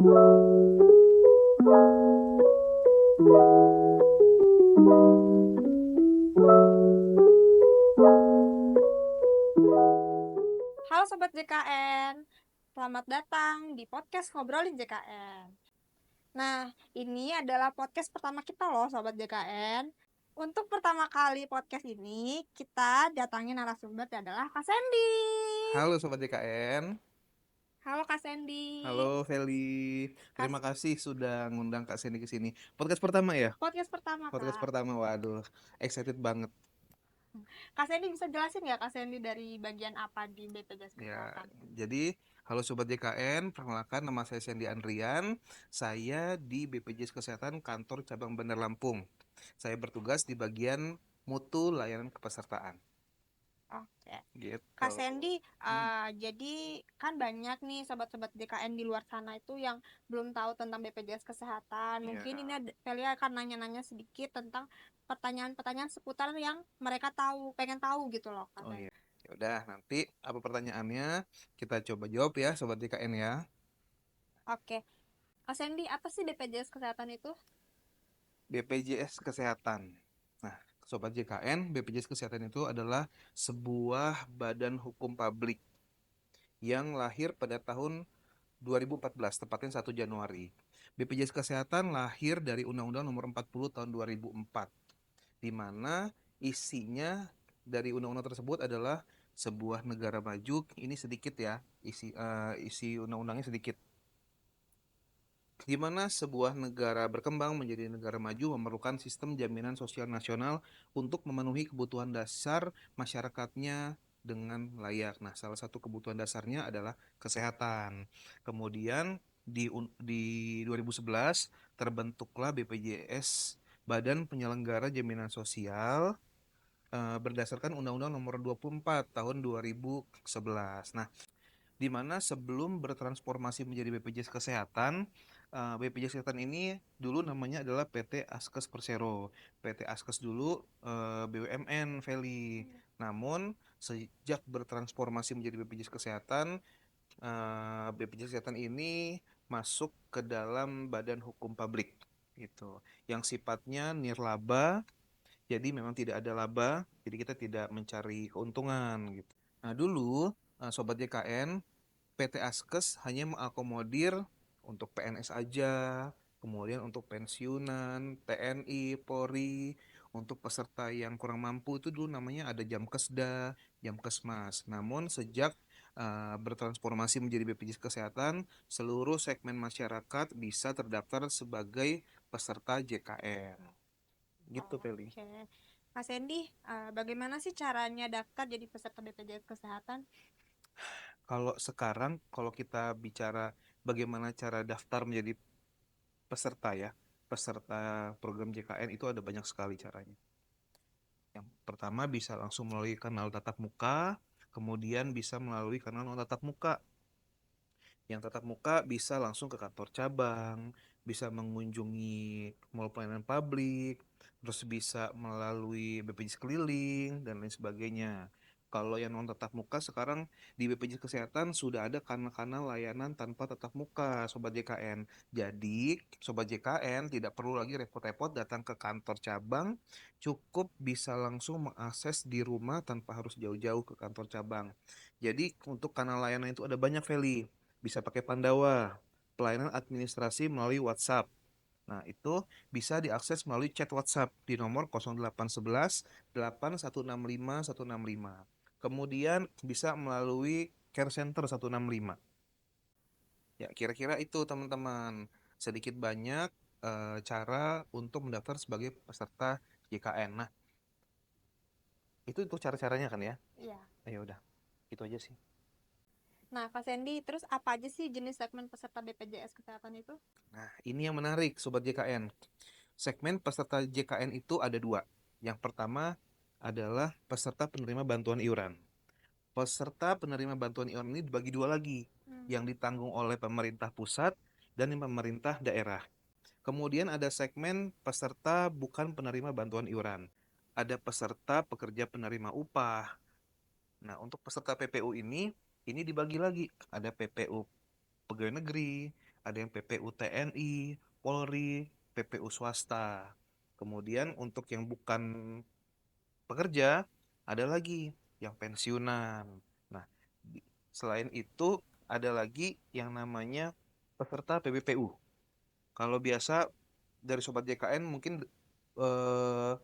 Halo Sobat JKN, selamat datang di podcast Ngobrolin JKN. Nah, ini adalah podcast pertama kita loh Sobat JKN. Untuk pertama kali podcast ini, kita datangin narasumber adalah Kak Sandy. Halo Sobat DKN, Halo Kak Sandy. halo Feli. Terima kasih sudah ngundang Kak Sandy ke sini. Podcast pertama ya? Podcast pertama Podcast Kak. pertama, waduh, excited banget. Kak Sandy bisa jelasin nggak Kak Sandy dari bagian apa di BPJS Ya, Kesehatan? jadi halo Sobat JKN, perkenalkan nama saya Sandy Andrian. Saya di BPJS Kesehatan Kantor Cabang Bandar Lampung. Saya bertugas di bagian mutu layanan kepesertaan. Oke. Gitu. Kak Sandy, Hmm, jadi kan banyak nih sobat-sobat JKN di luar sana itu yang belum tahu tentang BPJS Kesehatan. Mungkin ini ya. Velia akan nanya-nanya sedikit tentang pertanyaan-pertanyaan seputar yang mereka tahu, pengen tahu gitu loh, Kak Oh Sandy. iya. Ya udah, nanti apa pertanyaannya kita coba jawab ya Sobat JKN ya. Oke. Kak Sandy, apa sih BPJS Kesehatan itu? BPJS Kesehatan. Nah, Sobat JKN, BPJS Kesehatan itu adalah sebuah badan hukum publik yang lahir pada tahun 2014, tepatnya 1 Januari. BPJS Kesehatan lahir dari Undang-Undang Nomor 40 tahun 2004, di mana isinya dari undang-undang tersebut adalah sebuah negara maju. Ini sedikit ya, isi undang-undangnya sedikit. Di mana sebuah negara berkembang menjadi negara maju memerlukan sistem jaminan sosial nasional untuk memenuhi kebutuhan dasar masyarakatnya dengan layak. Nah, salah satu kebutuhan dasarnya adalah kesehatan. Kemudian di 2011 terbentuklah BPJS, Badan Penyelenggara Jaminan Sosial, berdasarkan Undang-Undang Nomor 24 tahun 2011. Nah, di mana sebelum bertransformasi menjadi BPJS Kesehatan, BPJS Kesehatan ini dulu namanya adalah PT Askes Persero. PT Askes dulu BUMN, Feli. Namun sejak bertransformasi menjadi BPJS Kesehatan, BPJS Kesehatan ini masuk ke dalam badan hukum publik gitu, yang sifatnya nirlaba, jadi memang tidak ada laba, jadi kita tidak mencari keuntungan gitu. Nah dulu Sobat JKN, PT Askes hanya mengakomodir untuk PNS aja, kemudian untuk pensiunan, TNI, Polri, untuk peserta yang kurang mampu itu dulu namanya ada Jamkesda, Jamkesmas. Namun sejak bertransformasi menjadi BPJS Kesehatan, seluruh segmen masyarakat bisa terdaftar sebagai peserta JKN. Gitu, Feli. Oke. Kak Sandy, bagaimana sih caranya daftar jadi peserta BPJS Kesehatan? Kalau sekarang, kalau kita bicara bagaimana cara daftar menjadi peserta ya, peserta program JKN itu ada banyak sekali caranya. Yang pertama bisa langsung melalui kanal tatap muka, kemudian bisa melalui kanal non tatap muka. Yang tatap muka bisa langsung ke kantor cabang, bisa mengunjungi mall pelayanan publik, terus bisa melalui BPJS keliling, dan lain sebagainya. Kalau yang non tatap muka sekarang di BPJS Kesehatan sudah ada kanal-kanal layanan tanpa tatap muka, Sobat JKN. Jadi, Sobat JKN tidak perlu lagi repot-repot datang ke kantor cabang, cukup bisa langsung mengakses di rumah tanpa harus jauh-jauh ke kantor cabang. Jadi, untuk kanal layanan itu ada banyak, Feli. Bisa pakai Pandawa, pelayanan administrasi melalui WhatsApp. Nah, itu bisa diakses melalui chat WhatsApp di nomor 0811 8165 165. Kemudian bisa melalui care center 165. Ya, kira-kira itu teman-teman. Sedikit banyak cara untuk mendaftar sebagai peserta JKN. Nah, itu cara-caranya kan ya? Iya. Ayo udah, itu aja sih. Nah, Kak Sandy, terus apa aja sih jenis segmen peserta BPJS Kesehatan itu? Nah, ini yang menarik, Sobat JKN. Segmen peserta JKN itu ada dua. Yang pertama adalah peserta penerima bantuan iuran. Peserta penerima bantuan iuran ini dibagi dua lagi, Hmm. yang ditanggung oleh pemerintah pusat dan yang pemerintah daerah. Kemudian ada segmen peserta bukan penerima bantuan iuran. Ada peserta pekerja penerima upah. Nah, untuk peserta PPU ini dibagi lagi. Ada PPU pegawai negeri, ada yang PPU TNI, Polri, PPU swasta. Kemudian untuk yang bukan pekerja, ada lagi yang pensiunan. Nah, selain itu ada lagi yang namanya peserta PBPU. Kalau biasa dari Sobat JKN mungkin eh,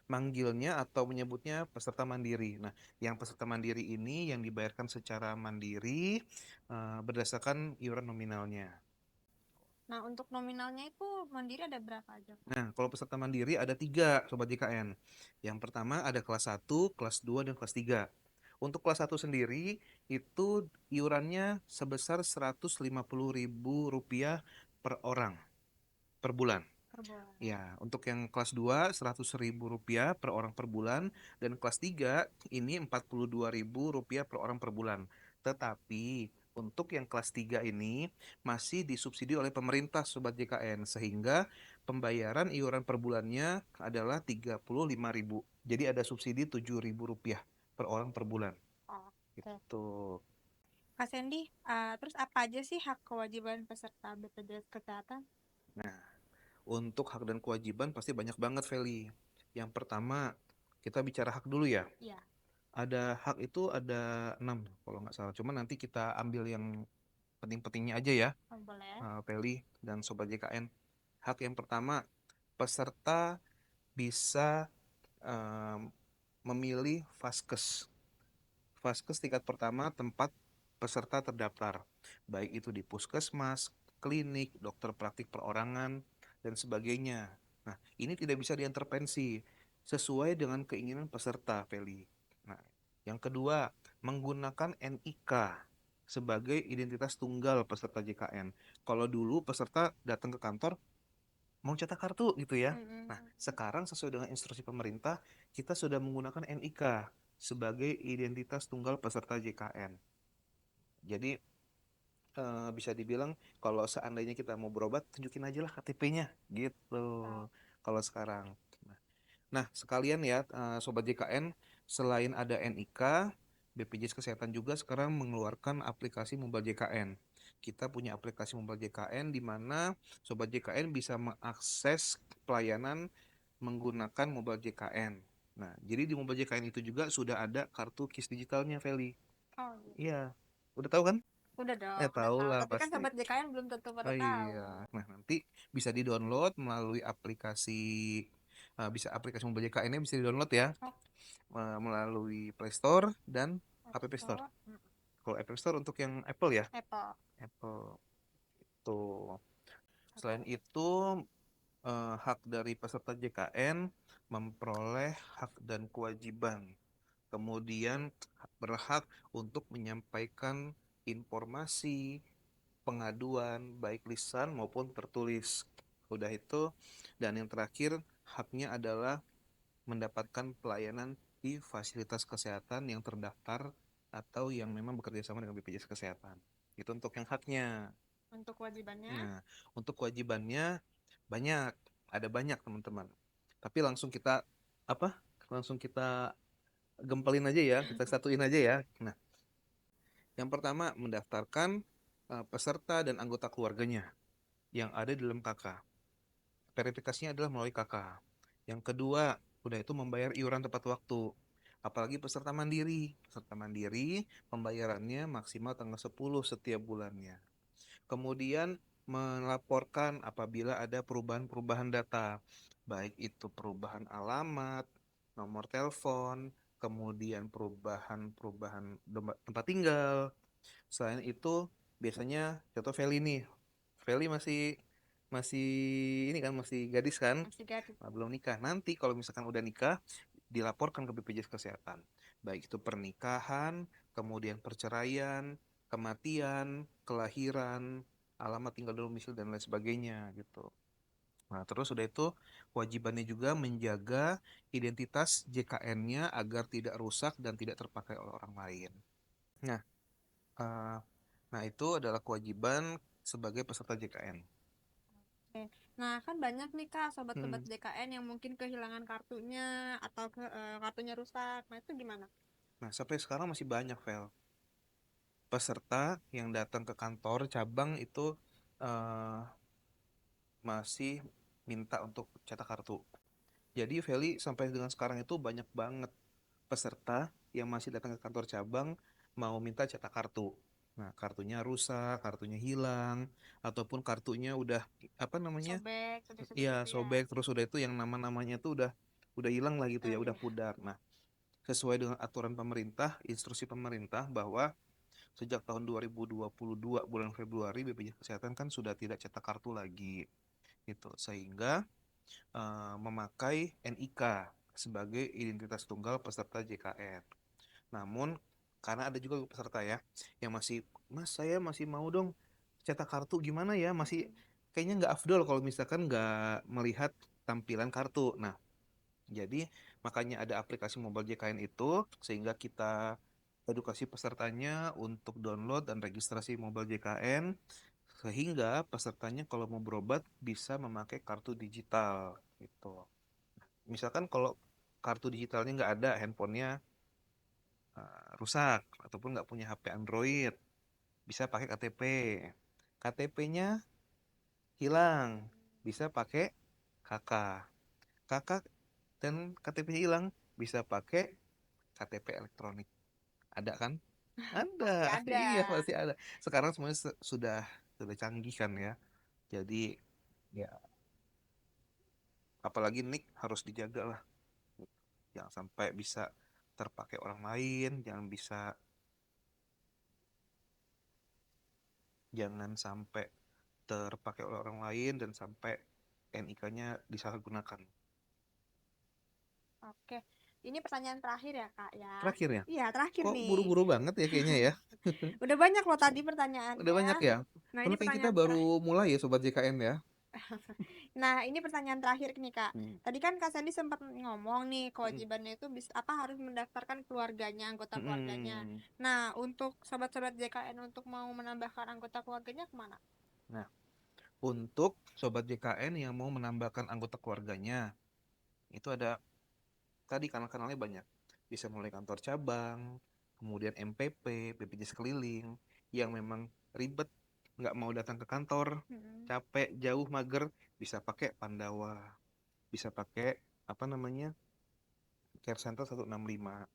manggilnya atau menyebutnya peserta mandiri. Nah, yang peserta mandiri ini yang dibayarkan secara mandiri berdasarkan iuran nominalnya. Nah, untuk nominalnya itu mandiri ada berapa aja, Kak? Nah, kalau peserta mandiri ada tiga Sobat JKN. Yang pertama ada kelas 1, kelas 2, dan kelas 3. Untuk kelas 1 sendiri itu iurannya sebesar Rp150.000 per orang per bulan. Per bulan. Ya, untuk yang kelas 2 Rp100.000 per orang per bulan, dan kelas 3 ini Rp42.000 per orang per bulan. Tetapi untuk yang kelas 3 ini masih disubsidi oleh pemerintah Sobat JKN, sehingga pembayaran iuran per bulannya adalah Rp35.000. Jadi ada subsidi Rp7.000 per orang per bulan. Oke. Itu. Kak Sandy, terus apa aja sih hak kewajiban peserta BPJS Kesehatan? Nah, untuk hak dan kewajiban pasti banyak banget, Feli. Yang pertama, kita bicara hak dulu ya. Iya, Ada hak itu ada 6 kalau nggak salah. Cuma nanti kita ambil yang penting-pentingnya aja ya, boleh. Feli dan Sobat JKN. Hak yang pertama, peserta bisa em, memilih Vaskes. Vaskes tingkat pertama tempat peserta terdaftar, baik itu di puskesmas, klinik, dokter praktik perorangan, dan sebagainya. Nah, ini tidak bisa diintervensi sesuai dengan keinginan peserta, Feli. Nah, yang kedua, menggunakan NIK sebagai identitas tunggal peserta JKN. Kalau dulu peserta datang ke kantor mau cetak kartu gitu ya. Nah, Mm-mm. sekarang sesuai dengan instruksi pemerintah, kita sudah menggunakan NIK sebagai identitas tunggal peserta JKN. Jadi bisa dibilang kalau seandainya kita mau berobat, tunjukin aja lah KTP-nya gitu. Oh, Kalau sekarang. Nah, sekalian ya Sobat JKN, selain ada NIK, BPJS Kesehatan juga sekarang mengeluarkan aplikasi Mobile JKN. Kita punya aplikasi Mobile JKN di mana Sobat JKN bisa mengakses pelayanan menggunakan Mobile JKN. Nah, jadi di Mobile JKN itu juga sudah ada kartu KIS digitalnya, Feli. oh iya. Iya, udah tahu kan? Udah dong, udah Tahu tahu. lah Tapi kan pasti. sobat JKN belum tentu pada Oh tahu. iya. Nah, nanti bisa di-download melalui aplikasi bisa aplikasi Mobile JKN-nya bisa di-download ya Oh, melalui Play Store dan App App Store. Store, Kalau App Store untuk yang Apple ya, Apple. Apple tuh. Selain Oke. itu hak dari peserta JKN memperoleh hak dan kewajiban. Kemudian berhak untuk menyampaikan informasi, pengaduan baik lisan maupun tertulis. Udah itu, dan yang terakhir haknya adalah mendapatkan pelayanan di fasilitas kesehatan yang terdaftar atau yang memang bekerja sama dengan BPJS Kesehatan. Itu untuk yang haknya. Untuk kewajibannya, Nah, untuk kewajibannya banyak, ada banyak teman-teman. Tapi langsung kita apa? Langsung kita gempelin aja ya, kita satuin aja ya. Nah, yang pertama mendaftarkan peserta dan anggota keluarganya yang ada di dalam KK. Verifikasinya adalah melalui KK. Yang kedua, udah itu membayar iuran tepat waktu. Apalagi peserta mandiri. Peserta mandiri pembayarannya maksimal tanggal 10 setiap bulannya. Kemudian melaporkan apabila ada perubahan-perubahan data, baik itu perubahan alamat, nomor telepon, kemudian perubahan-perubahan tempat tinggal. Selain itu, biasanya contoh Feli nih. Feli masih masih ini kan masih gadis kan? masih gadis. Belum nikah. Nanti kalau misalkan udah nikah, dilaporkan ke BPJS Kesehatan. Baik itu pernikahan, kemudian perceraian, kematian, kelahiran, alamat tinggal domisili dan lain sebagainya gitu. Nah, terus udah itu kewajibannya juga menjaga identitas JKN-nya agar tidak rusak dan tidak terpakai oleh orang lain. Nah, eh, nah itu adalah kewajiban sebagai peserta JKN. Oke. Nah, kan banyak nih Kak sobat-sobat Hmm. JKN yang mungkin kehilangan kartunya atau kartunya rusak. Nah, itu gimana? Nah, sampai sekarang masih banyak, Vel, peserta yang datang ke kantor cabang itu eh, masih minta untuk cetak kartu. Jadi Feli sampai dengan sekarang itu banyak banget peserta yang masih datang ke kantor cabang mau minta cetak kartu. Nah, kartunya rusak, kartunya hilang, ataupun kartunya udah apa namanya? Sobek, sobek-sobek Iya, gitu ya. sobek terus udah itu yang nama-namanya tuh udah hilang lah gitu ya, udah Iya. pudar. Nah, sesuai dengan aturan pemerintah, instruksi pemerintah bahwa sejak tahun 2022 bulan Februari BPJS Kesehatan kan sudah tidak cetak kartu lagi gitu. Sehingga memakai NIK sebagai identitas tunggal peserta JKN. Namun karena ada juga peserta ya yang masih, Mas saya masih mau dong cetak kartu, gimana ya, masih kayaknya nggak afdol kalau misalkan nggak melihat tampilan kartu. Nah, jadi makanya ada aplikasi mobile JKN itu sehingga kita edukasi pesertanya untuk download dan registrasi mobile JKN sehingga pesertanya kalau mau berobat bisa memakai kartu digital gitu. Misalkan kalau kartu digitalnya nggak ada, handphonenya rusak ataupun nggak punya HP Android, bisa pakai KTP. KTP-nya hilang, bisa pakai KK. KK dan KTP-nya hilang, bisa pakai KTP elektronik. Ada kan? Ada. Pasti ada. Iya, pasti ada. Sekarang semuanya sudah canggih kan ya. Jadi ya apalagi nik harus dijaga lah. Jangan sampai bisa terpakai orang lain, jangan sampai terpakai oleh orang lain dan sampai NIK-nya disalahgunakan. Oke. Ini pertanyaan terakhir ya, Kak ya. Terakhir ya, Iya, terakhir kok nih. buru-buru banget ya kayaknya ya? Udah banyak loh tadi Udah pertanyaannya. banyak ya? Nah, ini Padahal kayak kita pertanyaan terakhir. baru mulai ya Sobat JKN ya. Nah, ini pertanyaan terakhir nih, Kak. Hmm. Tadi kan Kak Sandy sempat ngomong nih, Hmm. kewajibannya itu harus mendaftarkan keluarganya, anggota keluarganya. Hmm. Nah, untuk sobat-sobat JKN untuk mau menambahkan anggota keluarganya kemana? Nah, untuk Sobat JKN yang mau menambahkan anggota keluarganya, itu ada tadi kanal-kanalnya banyak. Bisa mulai kantor cabang, kemudian MPP, BPJS keliling, yang memang ribet, nggak mau datang ke kantor, Hmm. capek, jauh, mager, bisa pakai Pandawa, bisa pakai apa namanya Care Center 165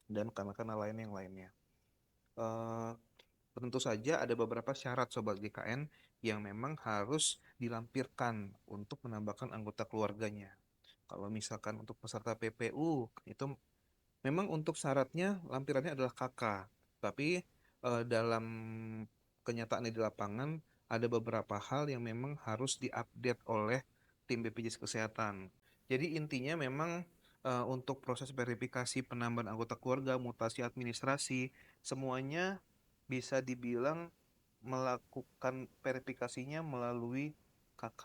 dan kanal-kanal lain yang lainnya. Eh, tentu saja ada beberapa syarat Sobat GKN yang memang harus dilampirkan untuk menambahkan anggota keluarganya. Kalau misalkan untuk peserta PPU itu memang untuk syaratnya lampirannya adalah KK, tapi dalam kenyataannya di lapangan ada beberapa hal yang memang harus diupdate oleh tim BPJS Kesehatan. Jadi intinya memang untuk proses verifikasi penambahan anggota keluarga, mutasi administrasi, semuanya bisa dibilang melakukan verifikasinya melalui KK.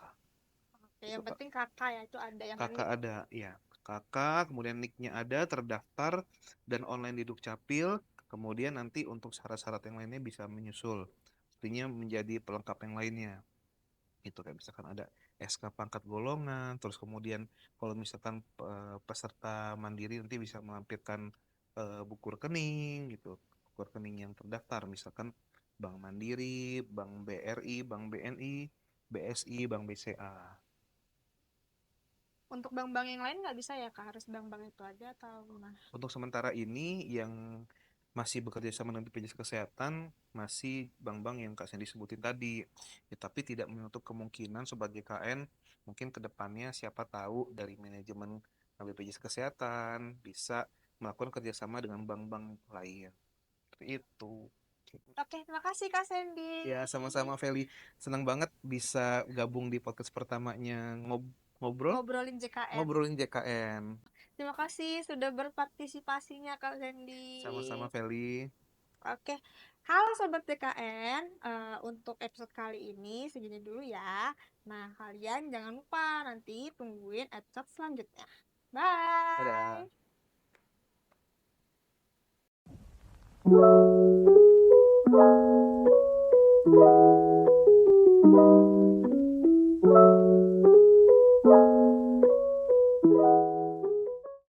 Oke, Itu yang penting kakak ya, itu ada yang KK nik. ada, ya. KK, kemudian nicknya ada, terdaftar, dan online di Dukcapil. Kemudian nanti untuk syarat-syarat yang lainnya bisa menyusul. Artinya menjadi pelengkap yang lainnya. Itu kayak misalkan ada SK pangkat golongan, terus kemudian kalau misalkan peserta mandiri nanti bisa melampirkan buku rekening gitu. Buku rekening yang terdaftar, misalkan Bank Mandiri, Bank BRI, Bank BNI, BSI, Bank BCA. Untuk bank-bank yang lain nggak bisa ya, Kak? Harus bank-bank itu aja atau gimana? Untuk sementara ini yang masih bekerja sama dengan BPJS Kesehatan masih bank-bank yang Kak Sandy sebutin tadi. Ya, tapi tidak menutup kemungkinan sebagai KN mungkin ke depannya siapa tahu dari manajemen BPJS Kesehatan bisa melakukan kerjasama dengan bank-bank lain. Seperti itu. Oke, terima kasih Kak Sandy. Ya, sama-sama Feli. Senang banget bisa gabung di podcast pertamanya ngobrol Ngobrolin JKN. ngobrolin JKN. Terima kasih sudah berpartisipasinya Kak Sandy. Sama-sama Feli. Oke, halo Sobat JKN, untuk episode kali ini segini dulu ya. Nah, kalian jangan lupa nanti tungguin episode selanjutnya. Dadah. Bye!